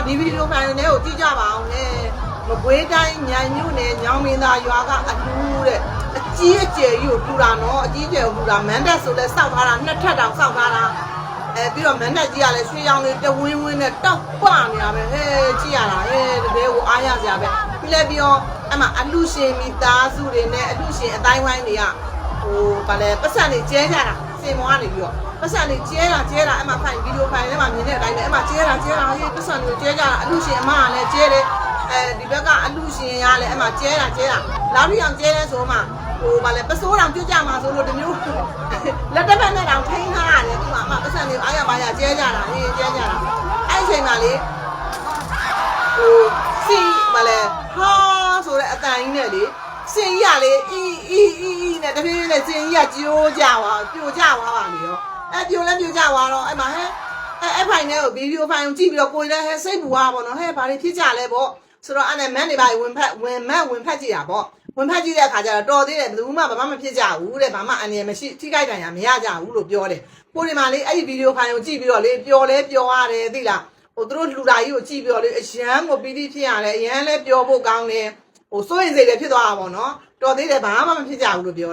ဒီဗီဒီယိုဖိုင်လေးကိုကြည့်ကြပါအောင်လေမကွေးတိုင်းညံညွန့်နယ်ညောင်မင်းသားရွာကအတူတဲ့အကြီးအကျယ်ကြီးကိုထူတာနော်အကြီးအကျယ်ကိုထူတာမန်တက်ဆိုလဲစောက်ထားတာနှစ်ထပ်တောင်စောက်ထားတာပြီးတော့မန်တက်ကြီးကလည်းရွှေရောင်လေးတဝင်းဝင်းနဲ့တောက်ပနေတာပဲဟဲ့ကြည့်ရတာဟဲ့တကယ်ကိုအားရစရာပဲပြီးလဲပြီးတော့အမှအလူရှင်မိသားစုတွေနဲ့အလူရှင်အတိုင်းဝိုင်းတွေကဟိုဗာလဲပတ်စံတွေကျဲကြတာစင်မောကနေပြီးတော့ပတ်စံတွေကျဲတာအမှဖိုင်ဗီဒီယိုဖိုင်ထဲမှာမြင်တဲ့အတိုင်းပဲအမှကျဲတာဟေးပတ်စံတွေကျဲကြတာအလူရှင်အမကလည်းကျဲတယ်ဒီဘက်ကအလူရှင်ရလည်းအမှကျဲတာလောက်ပြီးအောင်ကျဲလဲဆိုမှဟိုဗာလဲပစိုးတောင်ပြုတ်ကြမှာဆိုလို့ဒီမျိုးလက်တစ်ဖက်နဲ့တောင်ထိန်းထားရတယ်ဒီမှာအမှပတ်စံတွေအားရပါရကျဲကြတာဟေးကျဲကြတာအဲ့အချိန်မှာလေဟိုစီဗာလဲဟာဆိုတဲ့အတန်ကြီးနဲ့လေစင်ကြီးကလေအီနဲ့တဖြည်းဖြည်းနဲ့စင်ကြီးကကျိုးကြသွားပြိုကျသွားပါလေရောပြိုလဲပြိုကျသွားတော့အဲ့မှာဟဲ့အဲ့ဖိုင်နဲ့ကိုဗီဒီယိုဖိုင်ကိုကြည့်ပြီးတော့ကိုယ်လည်းဟဲ့စိတ်ပူသွားပါတော့ဟဲ့ဘာတွေဖြစ်ကြလဲပေါ့ဆိုတော့အဲ့နဲ့မန်းတွေပါဝင်ဖက်ကြည့်တာပေါ့ဝင်ဖက်ကြည့်တဲ့အခါကျတော့တော်သေးတယ်ဘယ်သူမှဘာမှမဖြစ်ကြဘူးတဲ့ဘာမှအန္တရာယ်မရှိထိခိုက်ဒဏ်ရာမရကြဘူးလို့ပြောတယ်ကိုဒီမှာလေအဲ့ဒီဗီဒီယိုဖိုင်ကိုကြည့်ပြီးတော့လေပျော်ရတယ်သိလားဟိုသူတို့လူလာကြီးကိုကြည့်ပြီးတော့လေအရန်ကိုပီတိဖြစ်ရတယ်အရန်လဲပျော်ဖို့ကောင်းတယ်ဟိုစိုးရင်စိတ်လည်းဖြစ်သွားတာပေါ့နော်တော်သေးတယ်ဘာမှမဖြစ်ကြဘူးလို့ပြော